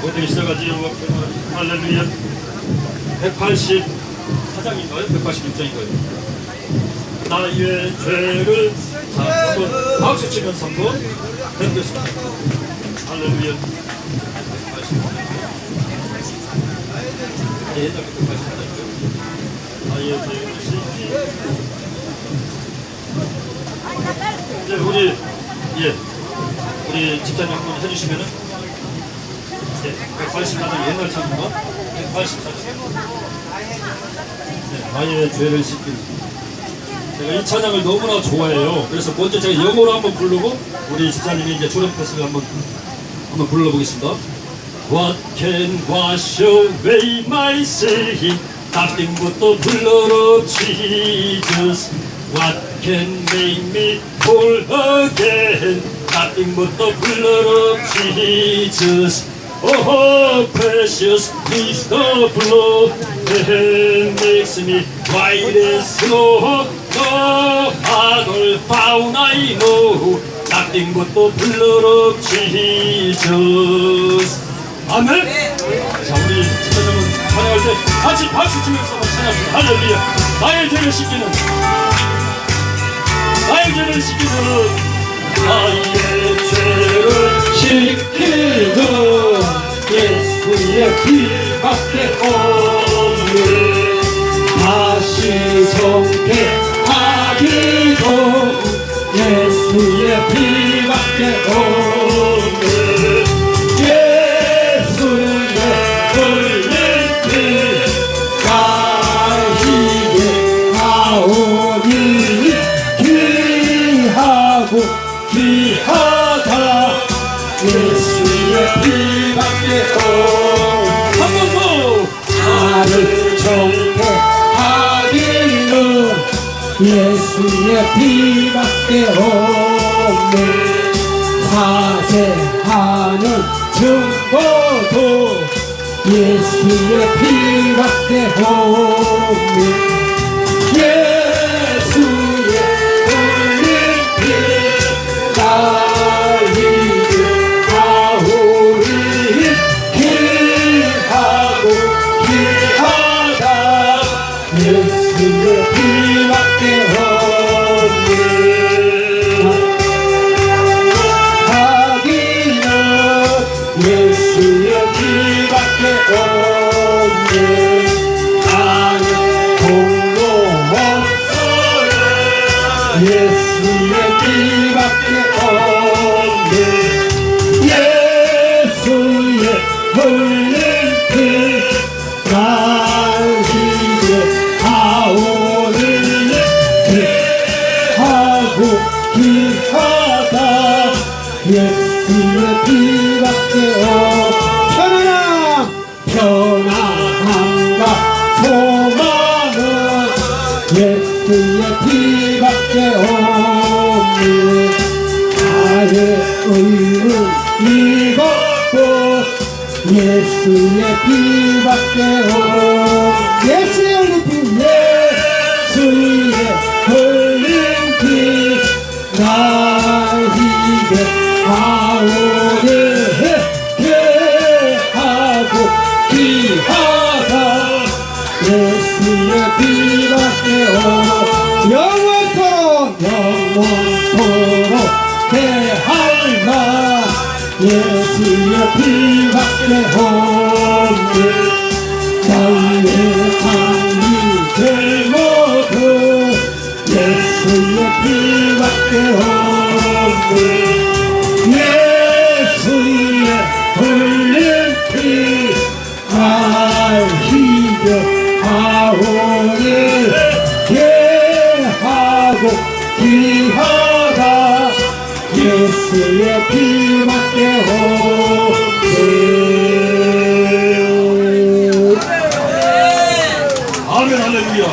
어떻게 시작하지요? 할렐루야. 184장인가요? 186장인가요? 나의 죄를 한번 박수 치면서 한번 해보겠습니다. 할렐루야. 184장이고요. 나의 죄를 씻기. 이제 우리 집사님 한번 해주시면은 184장 옛날 찬송가 184장. 나의 죄를 씻기. 제가 이 찬양을 너무나 좋아해요. 그래서 먼저 제가 영어로 한번 부르고 우리 집사님이 이제 조련패스를 한번 불러보겠습니다. What can wash away my sin? Nothing but the blood of Jesus. What can make me whole again? Nothing but the blood of Jesus. Oh, precious is the blood that makes me white as snow. No other found I know. Nothing but the blood of Jesus. 아멘. 자, 우리 집사님은 찬양할 때 앞에 같이 박수 치면서 찬양합니다. 할렐루야. 나의 죄를 씻기는 나의 죄를 씻기는 예수의 피밖에 없네. 다시 성태하기도 예수의 피밖에 없네. 예수의 흘린 피 가시게 하오니 귀하고 귀하다. 예수의 피밖에 없네. 한 번 더. 나를 정태하기는 예수의 피밖에 없네. 사죄하는 증거도 예수의 피밖에 없네. 예수의 흘린 피 나이게 하오니 귀하고 귀하다. 예수의 피밖에 없네. 예수의 피밖에 없네. 나는 공로 없어요. 예수의 피밖에 없네. 예수의 흘린 피 날 희게 하오니 귀하고 귀하다. 예수의 피밖에 편안함 편안함과 소망은 예수의 피밖에 없네. 나의 의는 이것도 예수의 피밖에 없네. 예수의 흘린 피 예수의 흘린 피 나이게 하오니 귀하고 귀하다. 예수의 피밖에 없네. 영원토록 영원토록 대할마 예수의 피밖에 없네. 나의 장미 제목은 예수의 피밖에 없네. 예수의 흘린 피 날 희겨 하오니 귀하고 귀하다. 예수의 피밖에 없네. 아멘. 할렐루야.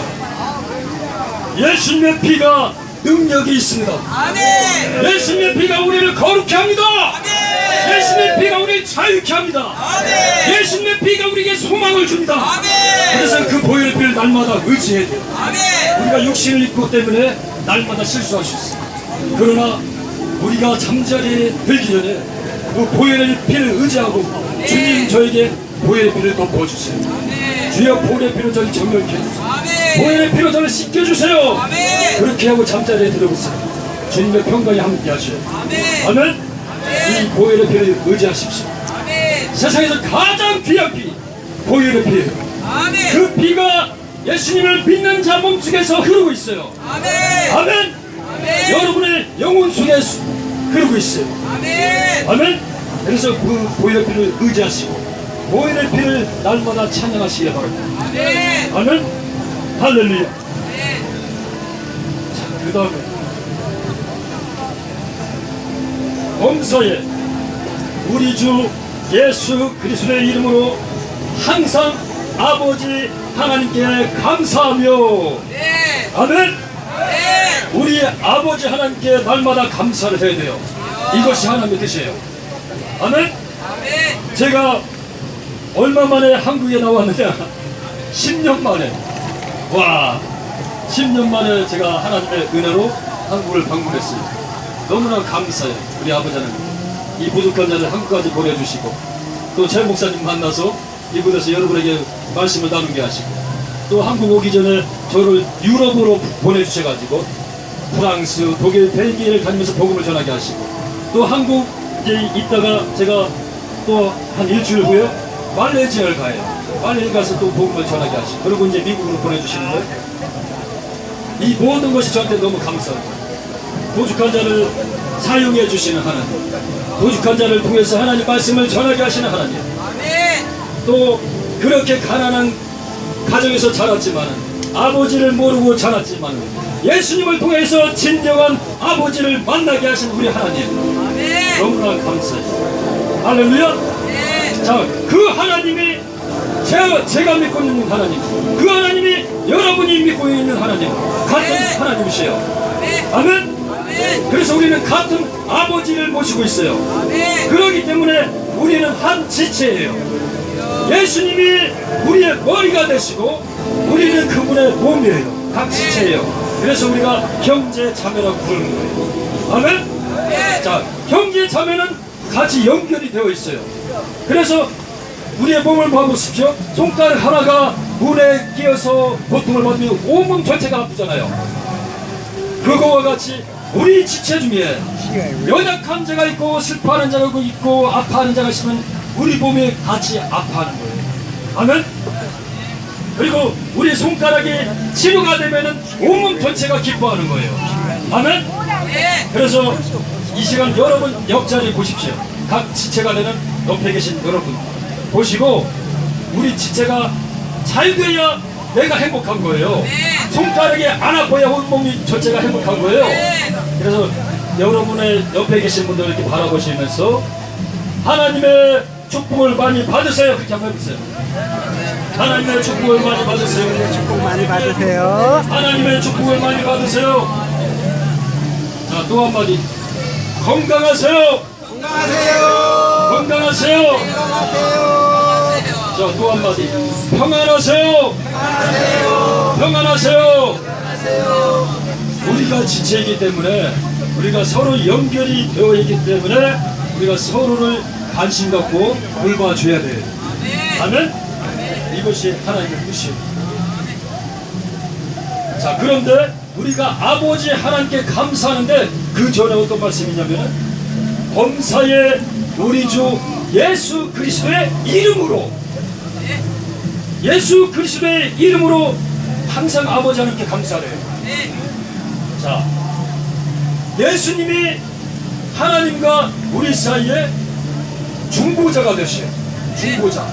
예수님의 피가 능력이 있습니다. 아멘. 예수님의 피가 우리를 거룩케 합니다. 아멘. 예수님의 피가 우리를 자유케 합니다. 아멘. 예수님의 피가 우리에게 소망을 줍니다. 아멘. 그래서 그 보혈의 피를 날마다 의지해야 돼요. 아멘. 우리가 육신을 입고 때문에 날마다 실수할 수 있어요. 그러나 우리가 잠자리에 들기 전에 그 보혈의 피를 의지하고 주님 저에게 보혈의 피를 덮어주세요. 주여 보혈의 피로 저를 정결케 해주세요. 아멘. 보혈의 피로 저를 씻겨주세요. 아멘. 그렇게 하고 잠자리에 들어보세요. 주님의 평강이 함께 하시오. 아멘. 아멘. 이 보혈의 피를 의지하십시오. 아멘. 세상에서 가장 귀한 피 보혈의 피예요. 아멘. 그 피가 예수님을 믿는 자 몸속에서 흐르고 있어요. 아멘. 아멘. 아멘. 여러분의 영혼 속에 흐르고 있어요. 아멘. 아멘. 그래서 그 보혈의 피를 의지하시고 보혈의 피를 날마다 찬양하시기 바랍니다. 아멘. 아멘. 할렐루야. 아멘. 자, 그 다음에 범서에 우리 주 예수 그리스도의 이름으로 항상 아버지 하나님께 감사하며 네. 아멘. 네. 우리 아버지 하나님께 날마다 감사를 해야 돼요. 이것이 하나님의 뜻이에요. 아멘. 아멘. 제가 얼마 만에 한국에 나왔느냐 10년 만에 10년 만에 제가 하나님의 은혜로 한국을 방문했어요. 너무나 감사해요. 우리 아버지 하나님 이 부족한 자를 한국까지 보내주시고 또 제 목사님 만나서 이곳에서 여러분에게 말씀을 나누게 하시고 또 한국 오기 전에 저를 유럽으로 보내주셔가지고 프랑스, 독일, 벨기에를 다니면서 복음을 전하게 하시고 또 한국에 있다가 제가 또 한 일주일 후에 말레이시아를 가요. 말레이시아 가서 또 복음을 전하게 하시고 그리고 이제 미국으로 보내주시는데 이 모든 것이 저한테 너무 감사합니다. 도죽한 자를 사용해 주시는 하나님, 도죽한 자를 통해서 하나님 말씀을 전하게 하시는 하나님, 아멘. 또 그렇게 가난한 가정에서 자랐지만 아버지를 모르고 자랐지만 예수님을 통해서 진정한 아버지를 만나게 하신 우리 하나님, 아멘. 너무나 감사해요. 할렐루야. 자, 그 하나님이 제가 믿고 있는 하나님, 그 하나님이 여러분이 믿고 있는 하나님 같은 하나님이세요. 아멘. 아멘. 그래서 우리는 같은 아버지를 모시고 있어요. 아멘. 그렇기 때문에 우리는 한 지체예요. 예수님이 우리의 머리가 되시고 우리는 그분의 몸이에요. 각 지체예요. 그래서 우리가 형제 자매라고 부르는 거예요. 아멘. 자, 형제 자매는 같이 연결이 되어 있어요. 그래서 우리의 몸을 봐보십시오. 손가락 하나가 물에 끼어서 고통을 받으면 온몸 전체가 아프잖아요. 그거와 같이 우리 지체 중에 연약한 자가 있고 슬퍼하는 자가 있고 아파하는 자가 있으면 우리 몸이 같이 아파하는 거예요. 아멘. 그리고 우리 손가락이 치료가 되면은 온몸 전체가 기뻐하는 거예요. 아멘. 그래서 이 시간 여러분 옆자리 보십시오. 각 지체가 되는 옆에 계신 여러분 보시고 우리 지체가 잘 돼야 내가 행복한 거예요. 손가락이 안 아파야 온몸이 전체가 행복한 거예요. 그래서 여러분의 옆에 계신 분들 이렇게 바라보시면서 하나님의 축복을 많이 받으세요. 그렇게 한번 해보세요. 하나님의 축복을 많이 받으세요. 축복 많이 받으세요. 하나님의 축복을 많이 받으세요. 자, 또 한마디. 건강하세요. 건강하세요. 건강하세요. 건강하세요. 자, 또 한마디. 평안하세요. 평안하세요. 우리가 지체이기 때문에 우리가 서로 연결이 되어 있기 때문에 우리가 서로를 관심 갖고 돌봐줘야 돼요. 아멘? 이것이 하나님의 뜻이에요. 자, 그런데 우리가 아버지 하나님께 감사하는데 그 전에 어떤 말씀이냐면 범사의 우리 주 예수 그리스도의 이름으로 예수 그리스도의 이름으로 항상 아버지 하나님께 감사를 해요. 자, 예수님이 하나님과 우리 사이에 중보자가 되셔요. 중보자.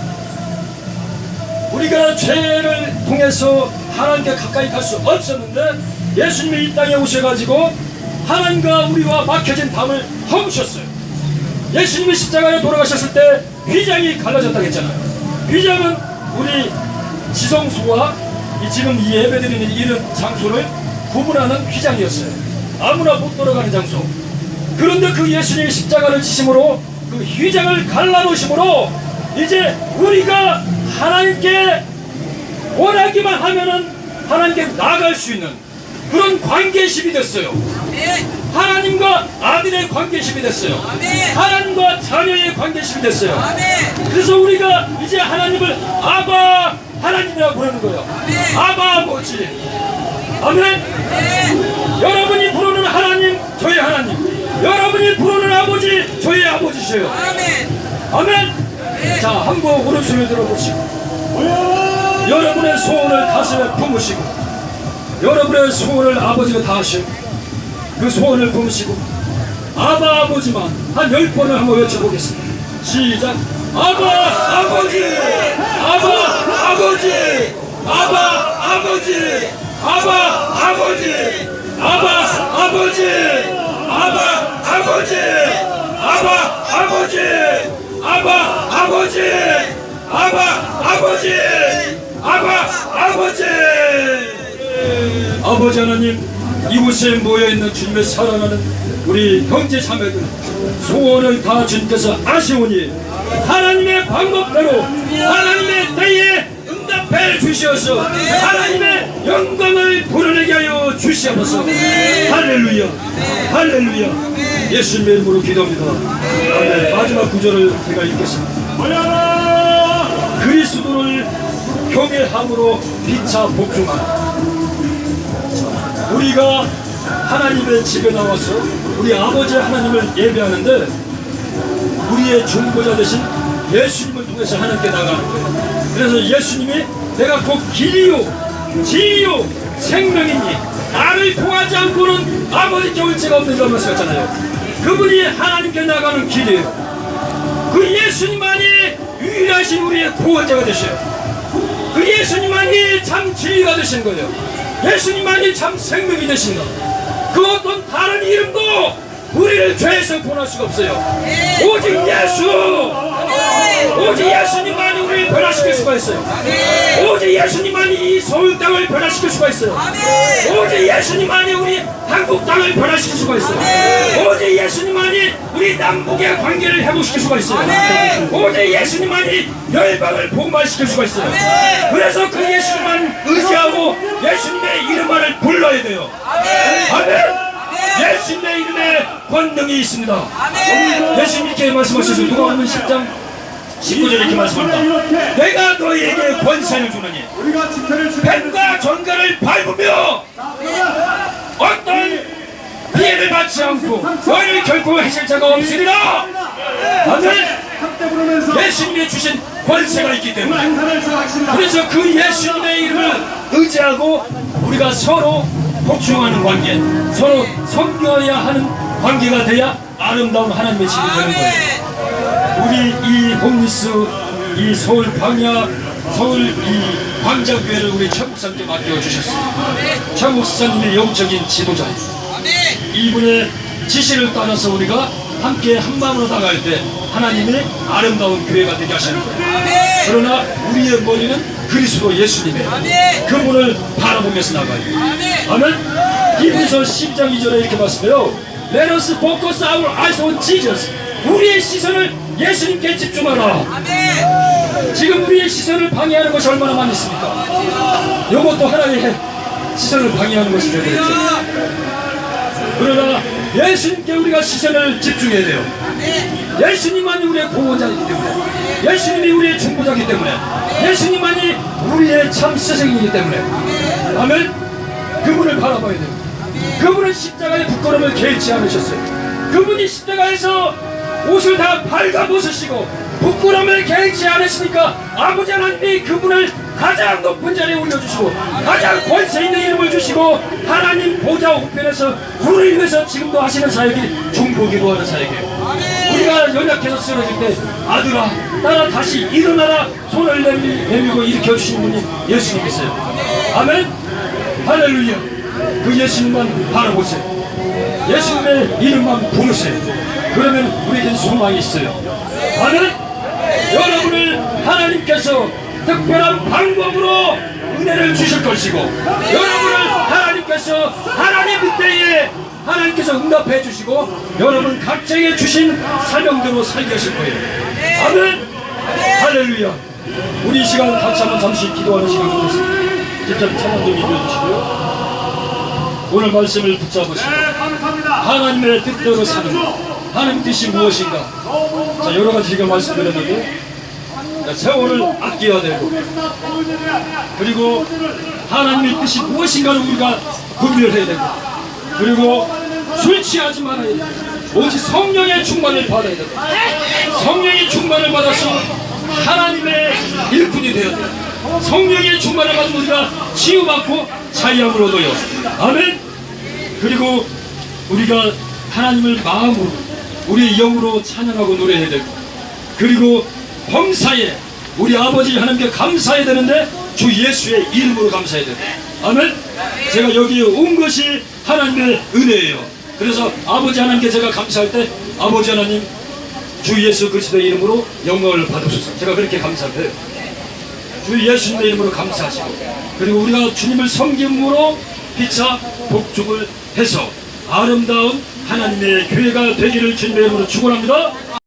우리가 죄를 통해서 하나님께 가까이 갈 수 없었는데 예수님이 이 땅에 오셔가지고 하나님과 우리와 막혀진 담을 허무셨어요. 예수님이 십자가에 돌아가셨을 때 휘장이 갈라졌다고 했잖아요. 휘장은 우리 지성소와 지금 이 예배드리는 이런 장소를 구분하는 휘장이었어요. 아무나 못 돌아가는 장소. 그런데 그 예수님이 십자가를 지심으로 그 휘장을 갈라놓으심으로 이제 우리가 하나님께 원하기만 하면은 하나님께 나아갈 수 있는 그런 관계심이 됐어요. 하나님과 아들의 관계심이 됐어요. 하나님과 자녀의 관계심이 됐어요. 그래서 우리가 이제 하나님을 아바 하나님이라고 부르는 거예요. 아바 아버지. 아멘. 여러분이 부르는 하나님 저희 하나님, 여러분이 부르는 아버지 저희 아버지셔요. 아멘. 자, 한번 오른손을 들어보시고 여러분의 소원을 가슴에 품으시고 여러분의 소원을 아버지가 다 하시고 그 소원을 품으시고 아바 아버지만 한 10번을 한번 외쳐보겠습니다. 시작. 아바 아버지, 아바 아버지, 아바 아버지, 아바 아버지, 아바 아버지, 아바 아버지, 아바 아버지, 아바 아버지, 아바 아버지, 아바 아버지. 아버지 하나님, 이곳에 모여있는 주님의 사랑하는 우리 형제 자매들 소원을 다 주님께서 아시오니 하나님의 방법대로 하나님의 때에 응답해 주시어서 하나님의 영광을 드러내게 하여 주시옵소서. 할렐루야, 할렐루야. 예수님의 이름으로 기도합니다. 아멘. 마지막 구절을 제가 읽겠습니다. 그리스도를 경외함으로 피차 복종하라. 우리가 하나님의 집에 나와서 우리 아버지 하나님을 예배하는데 우리의 중보자 되신 예수님을 통해서 하나님께 나가는 거예요. 그래서 예수님이 내가 곧 길이요 진리요 생명이니 나를 통하지 않고는 아버지께 올 자가 없는가 말씀하셨잖아요. 그분이 하나님께 나가는 길이에요. 그 예수님만이 유일하신 우리의 구원자가 되셔요. 그 예수님만이 참 진리가 되신 거예요. 예수님만이 참 생명이 되신 거. 그 어떤 다른 이름도 우리를 죄에서 구원할 수가 없어요. 오직 예수, 오직 예수님만이 우리를 변화시킬 수가 있어요. 오직 예수님만이 이 서울 땅을 변화시킬 수가 있어요. 오직 예수님만이 우리 한국 땅을 변화시킬 수가 있어요. 오직 예수님만이 우리 남북의 관계를 회복시킬 수가 있어요. 오직 예수님만이 열방을 복음화시킬 수가 있어요. 그래서 그 예수님만 의지하고 예수님의 이름만을 불러야 돼요. 아멘. 예수님의 이름에 권능이 있습니다. 예수님 이렇게 말씀하셨어요. 누가복음 10장 19절 이렇게 말씀합니다. 내가 너희에게 권세를 주느니 뱀과 전갈을 밟으며 어떤 피해를 받지 않고 너희를 결코 해칠 자가 없으리라. 아멘. 예수님이 주신 권세가 있기 때문에 그래서 그 예수님의 이름을 의지하고 우리가 서로 복종하는 관계, 서로 섬겨야 하는 관계가 돼야 아름다운 하나님의 집이 되는 거예요. 우리 이 홈리스, 이 서울 광야, 서울 이 광자교회를 우리 최 목사님께 맡겨주셨어요. 최 목사님의 영적인 지도자예요. 이분의 지시를 따라서 우리가 함께 한 마음으로 나갈 때 하나님의 아름다운 교회가 되게 하시는 거예요. 그러나 우리의 머리는 그리스도 예수님의 그분을 바라보면서 나가요. 아멘. 히브리서 10장 2절에 이렇게 말씀해요. Let us focus our eyes on Jesus. 우리의 시선을 예수님께 집중하라. 지금 우리의 시선을 방해하는 것이 얼마나 많이 있습니까? 이것도 하나의 시선을 방해하는 것이 되겠죠. 그러나 예수님께 우리가 시선을 집중해야 돼요. 예수님만이 우리의 구원자이기 때문에, 예수님이 우리의 중보자이기 때문에, 예수님만이 우리의 참 스승이기 때문에, 아멘. 그분을 바라봐야 돼요. 그분은 십자가의 부끄러움을 개의치 않으셨어요. 그분이 십자가에서 옷을 다 발가 벗으시고 부끄러움을 개의치 않으시니까 아버지 하나님이 그분을 가장 높은 자리에 올려주시고 가장 권세 있는 이름을 주시고 하나님 보좌 우편에서 우리를 위해서 지금도 하시는 사역이 중보기도 하는 사역이에요. 우리가 연약해서 쓰러질 때 아들아 나라 다시 일어나라 손을 내밀고 일으켜주시는 분이 예수님이세요. 아멘. 할렐루야. 그 예수님만 바라보세요. 예수님의 이름만 부르세요. 그러면 우리에겐 소망이 있어요. 아멘. 여러분을 하나님께서 특별한 방법으로 은혜를 주실 것이고 여러분을 하나님께서 하나님 그때에 하나님께서 응답해 주시고 여러분 각자에게 주신 사명대로 살게 하실 거예요. 아멘. 할렐루야. 우리 이 시간 같이 한번 잠시 기도하는 시간 갖겠습니다. 집사님 찬양 좀 인도해주시고요. 오늘 말씀을 붙잡으시고 하나님의 뜻대로 사는 하나님 뜻이 무엇인가. 자, 여러 가지 제가 말씀드렸는데 세월을 아껴야 되고 그리고 하나님의 뜻이 무엇인가를 우리가 분별해야 되고 그리고 술 취하지 말아야 되고 오직 성령의 충만을 받아야 되고 성령의 충만을 받아서 하나님의 일꾼이 되어야 돼요. 성령의 충만을 받은 우리가 치유받고 자유함을 얻어요. 아멘. 그리고 우리가 하나님을 마음으로 우리의 영으로 찬양하고 노래해야 되고 그리고 범사에 우리 아버지 하나님께 감사해야 되는데 주 예수의 이름으로 감사해야 되고 아멘. 제가 여기에 온 것이 하나님의 은혜예요. 그래서 아버지 하나님께 제가 감사할 때 아버지 하나님 주 예수 그리스도의 이름으로 영광을 받으소서. 제가 그렇게 감사를 해요. 주 예수님의 이름으로 감사하시고 그리고 우리가 주님을 섬김으로 피차 복종을 해서 아름다운 하나님의 교회가 되기를 주님의 이름으로 축원합니다.